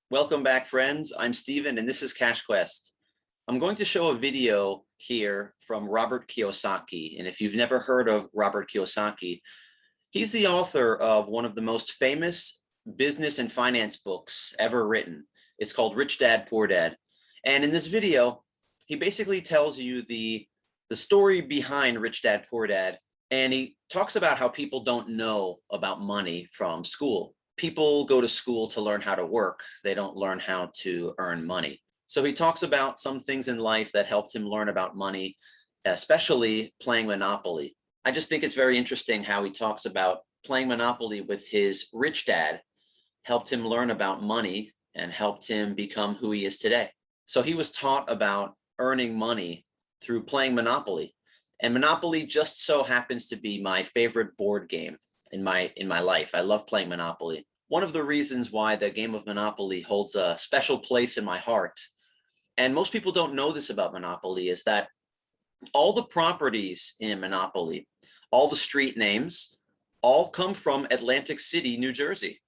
Welcome back, friends. I'm Steven, and this is Cash Quest. I'm going to show a video here from Robert Kiyosaki. And if you've never heard of Robert Kiyosaki, he's the author of one of the most famous business and finance books ever written. It's called Rich Dad, Poor Dad. And in this video, he basically tells you the story behind Rich Dad, Poor Dad. And he talks about how people don't know about money from school. People go to school to learn how to work. They don't learn how to earn money. So he talks about some things in life that helped him learn about money, especially playing Monopoly. I just think it's very interesting how he talks about playing Monopoly with his rich dad helped him learn about money and helped him become who he is today. So he was taught about earning money through playing Monopoly. And Monopoly just so happens to be my favorite board game in my life. I love playing Monopoly. One of the reasons why the game of Monopoly holds a special place in my heart, and most people don't know this about Monopoly, is that all the properties in Monopoly, all the street names, all come from Atlantic City, New Jersey,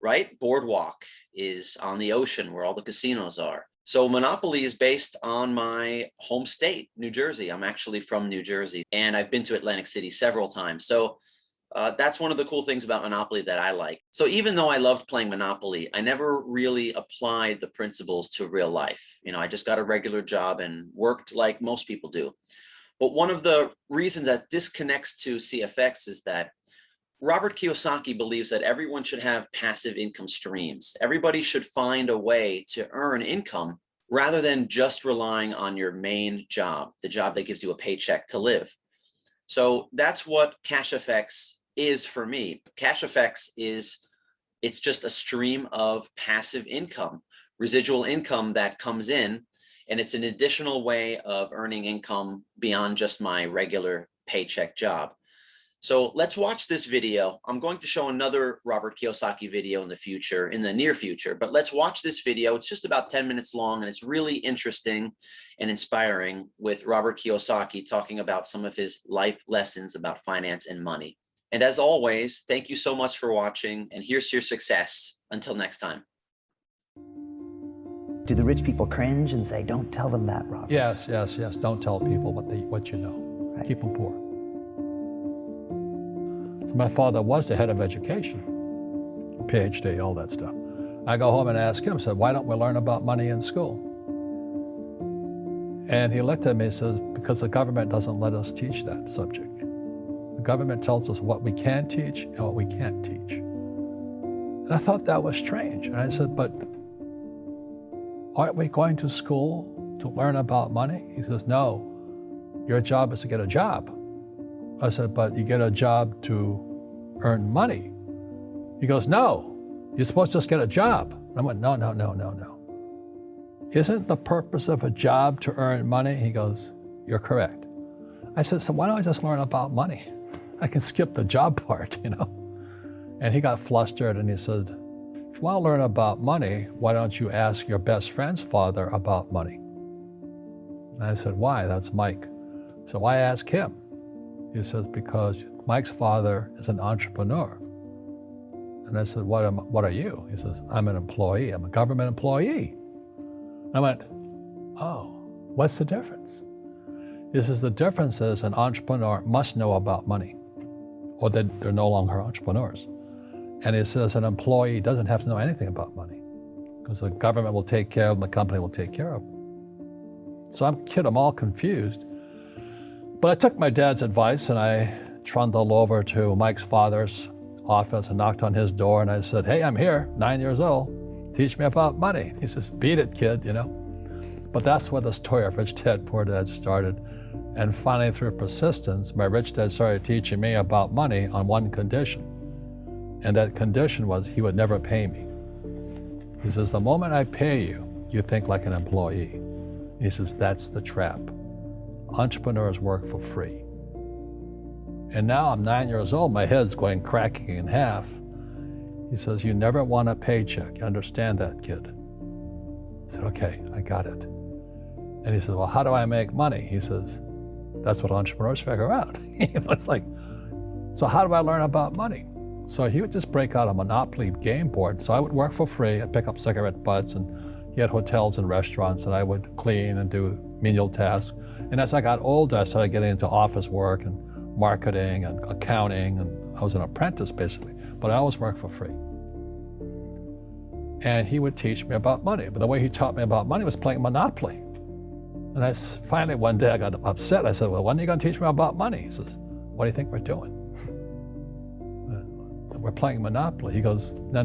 right? Boardwalk is on the ocean where all the casinos are. So Monopoly is based on my home state, New Jersey. I'm actually from New Jersey, and I've been to Atlantic City several times. So that's one of the cool things about Monopoly that I like. So even though I loved playing Monopoly, I never really applied the principles to real life. I just got a regular job and worked like most people do. But one of the reasons that this connects to CFX is that Robert Kiyosaki believes that everyone should have passive income streams. Everybody should find a way to earn income rather than just relying on your main job, the job that gives you a paycheck to live. So that's what CashFX is for me. CashFX it's just a stream of passive income, residual income that comes in, and it's an additional way of earning income beyond just my regular paycheck job. So let's watch this video. I'm going to show another Robert Kiyosaki video in the near future, but let's watch this video. It's just about 10 minutes long, and it's really interesting and inspiring with Robert Kiyosaki talking about some of his life lessons about finance and money. And as always, thank you so much for watching, and here's to your success. Until next time. Do the rich people cringe and say, don't tell them that, Robert? Yes. Don't tell people what you know. Right. Keep them poor. My father was the head of education, PhD, all that stuff. I go home and ask him, said, why don't we learn about money in school? And he looked at me and says, because the government doesn't let us teach that subject. The government tells us what we can teach and what we can't teach. And I thought that was strange. And I said, but aren't we going to school to learn about money? He says, no, your job is to get a job. I said, but you get a job to earn money. He goes, no, you're supposed to just get a job. I went, no. Isn't the purpose of a job to earn money? He goes, you're correct. I said, so why don't I just learn about money? I can skip the job part, And he got flustered and he said, if you want to learn about money, why don't you ask your best friend's father about money? And I said, why? That's Mike. So I asked him. He says, because Mike's father is an entrepreneur. And I said, what are you? He says, I'm an employee. I'm a government employee. I went, oh, what's the difference? He says, the difference is an entrepreneur must know about money, or they're no longer entrepreneurs. And he says an employee doesn't have to know anything about money, because the government will take care of them, the company will take care of them. So I'm all confused. But I took my dad's advice and I trundled over to Mike's father's office and knocked on his door and I said, hey, I'm here, 9 years old. Teach me about money. He says, beat it, kid, But that's where the story of Rich Dad, Poor Dad started. And finally, through persistence, my rich dad started teaching me about money on one condition. And that condition was he would never pay me. He says, the moment I pay you, you think like an employee. He says, that's the trap. Entrepreneurs work for free. And now I'm 9 years old, my head's going cracking in half. He says, you never want a paycheck. You understand that, kid? I said, okay, I got it. And he says, well, how do I make money? He says, that's what entrepreneurs figure out. It's like, so how do I learn about money? So he would just break out a Monopoly game board. So I would work for free. I'd pick up cigarette butts, and he had hotels and restaurants, and I would clean and do menial tasks. And as I got older, I started getting into office work and marketing and accounting, and I was an apprentice basically, but I always worked for free. And he would teach me about money, but the way he taught me about money was playing Monopoly. And finally one day I got upset. I said, well, when are you going to teach me about money? He says, what do you think we're doing? We're playing Monopoly. He goes, no.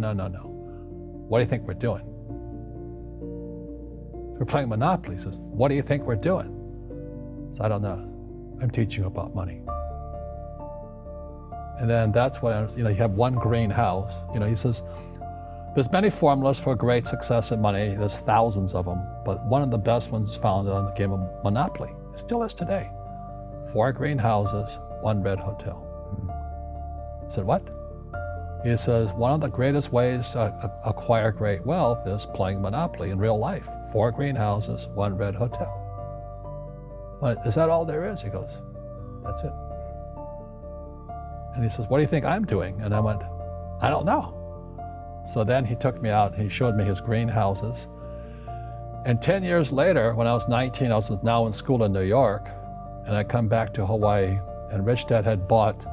What do you think we're doing? We're playing Monopoly. He says, what do you think we're doing? So I don't know. I'm teaching you about money. And then that's when, you have one greenhouse. He says, there's many formulas for great success in money. There's thousands of them, but one of the best ones is found on the game of Monopoly. It still is today. 4 greenhouses, 1 red hotel. I said, what? He says, one of the greatest ways to acquire great wealth is playing Monopoly in real life. 4 greenhouses, 1 red hotel. Is that all there is? He goes, that's it. And he says, what do you think I'm doing? And I went, I don't know. So then he took me out and he showed me his greenhouses. And 10 years later, when I was 19, I was now in school in New York, and I come back to Hawaii, and Rich Dad had bought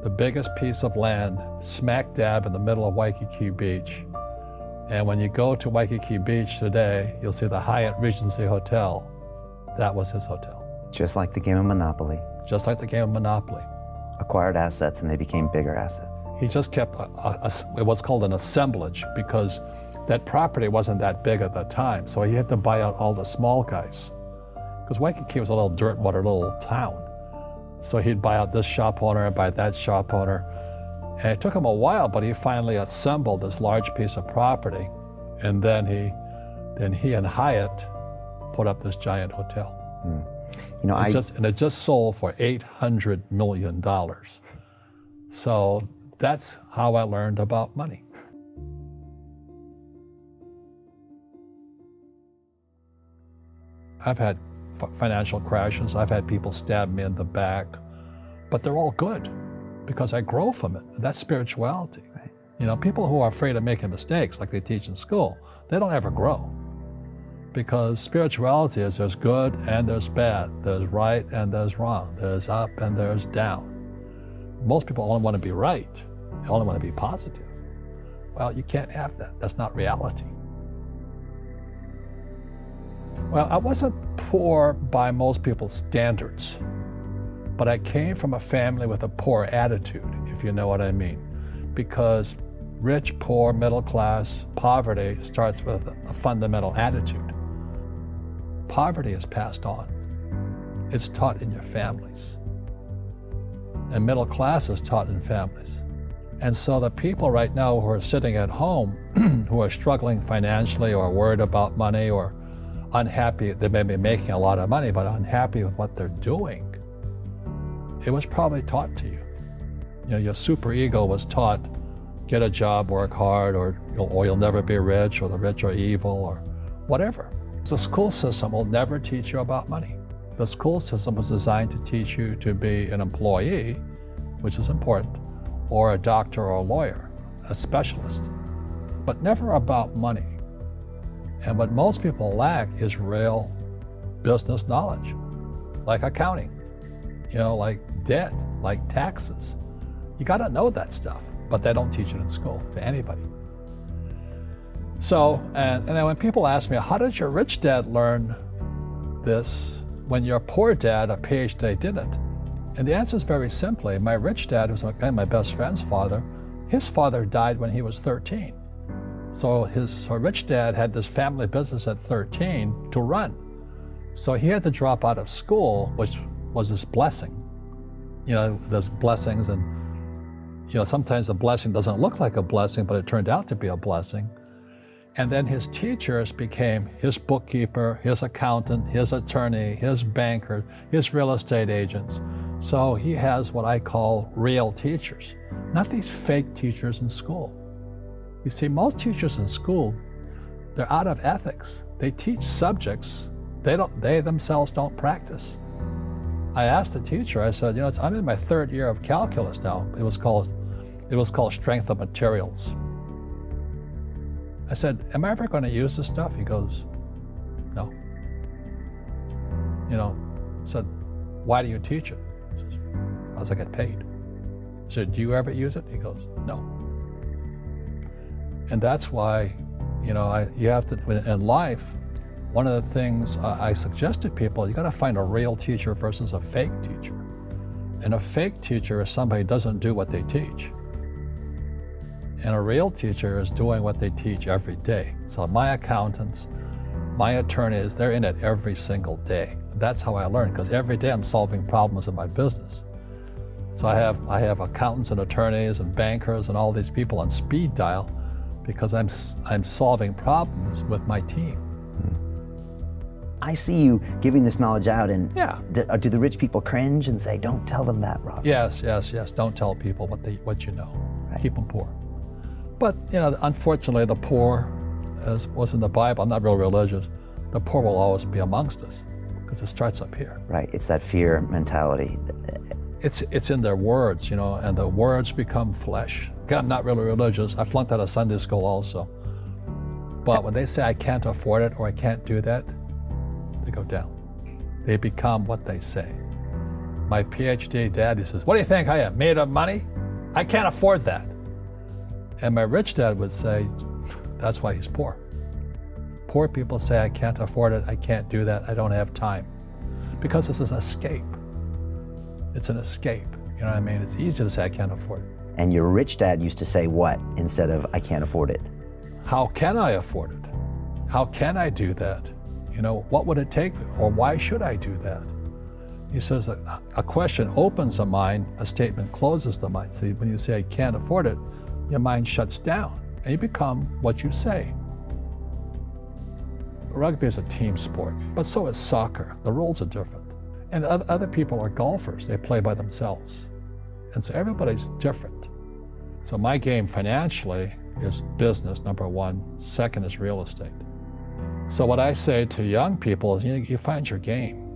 the biggest piece of land smack dab in the middle of Waikiki Beach. And when you go to Waikiki Beach today, you'll see the Hyatt Regency Hotel. That was his hotel. Just like the game of Monopoly. Just like the game of Monopoly. Acquired assets and they became bigger assets. He just kept what's called an assemblage, because that property wasn't that big at the time. So he had to buy out all the small guys. Because Waikiki was a little dirt water little town. So he'd buy out this shop owner and buy that shop owner. And it took him a while, but he finally assembled this large piece of property. And then he and Hyatt put up this giant hotel. It just sold for $800 million. So that's how I learned about money. I've had financial crashes. I've had people stab me in the back, but they're all good because I grow from it. That's spirituality. Right. People who are afraid of making mistakes, like they teach in school, they don't ever grow. Because spirituality is there's good and there's bad, there's right and there's wrong, there's up and there's down. Most people only want to be right, they only want to be positive. Well, you can't have that. That's not reality. Well, I wasn't poor by most people's standards, but I came from a family with a poor attitude, if you know what I mean. Because rich, poor, middle class, poverty starts with a fundamental attitude. Poverty is passed on. It's taught in your families. And middle class is taught in families. And so the people right now who are sitting at home, who are struggling financially or worried about money or unhappy, they may be making a lot of money, but unhappy with what they're doing, it was probably taught to you. Your super ego was taught, get a job, work hard, or you'll never be rich, or the rich are evil, or whatever. The school system will never teach you about money. The school system was designed to teach you to be an employee, which is important, or a doctor or a lawyer, a specialist, but never about money. And what most people lack is real business knowledge, like accounting, like debt, like taxes. You gotta know that stuff, but they don't teach it in school to anybody. So, and then when people ask me, how did your rich dad learn this when your poor dad, a PhD, didn't? And the answer is very simply, my rich dad was my best friend's father. His father died when he was 13. So rich dad had this family business at 13 to run. So he had to drop out of school, which was his blessing. There's blessings, and sometimes a blessing doesn't look like a blessing, but it turned out to be a blessing. And then his teachers became his bookkeeper, his accountant, his attorney, his banker, his real estate agents. So he has what I call real teachers, not these fake teachers in school. You see, most teachers in school, they're out of ethics. They teach subjects they themselves don't practice. I asked the teacher, I said, I'm in my 3rd year of calculus now. It was called It was called Strength of Materials. I said, am I ever going to use this stuff? He goes, no. I said, why do you teach it? He says, because I get paid. I said, do you ever use it? He goes, no. And that's why, you have to, in life, one of the things I suggest to people, you got to find a real teacher versus a fake teacher. And a fake teacher is somebody who doesn't do what they teach. And a real teacher is doing what they teach every day. So my accountants, my attorneys, they're in it every single day. That's how I learn, because every day I'm solving problems in my business. So I have accountants and attorneys and bankers and all these people on speed dial because I'm solving problems with my team. I see you giving this knowledge out, and Yeah. do the rich people cringe and say, don't tell them that, Rob? Yes. Don't tell people what you know. Right. Keep them poor. But unfortunately, the poor, as was in the Bible, I'm not real religious, the poor will always be amongst us because it starts up here. Right, it's that fear mentality. It's in their words, and the words become flesh. Again, I'm not really religious. I flunked out of Sunday school also. But when they say I can't afford it or I can't do that, they go down. They become what they say. My PhD daddy says, what do you think I am, made of money? I can't afford that. And my rich dad would say, that's why he's poor. Poor people say, I can't afford it, I can't do that, I don't have time. Because it's an escape. It's an escape, you know what I mean? It's easy to say, I can't afford it. And your rich dad used to say what instead of, I can't afford it? How can I afford it? How can I do that? What would it take, or why should I do that? He says that a question opens the mind, a statement closes the mind. See, when you say, I can't afford it, your mind shuts down, and you become what you say. Rugby is a team sport, but so is soccer. The rules are different. And other people are golfers. They play by themselves. And so everybody's different. So my game financially is business, number one. Second is real estate. So what I say to young people is, you find your game.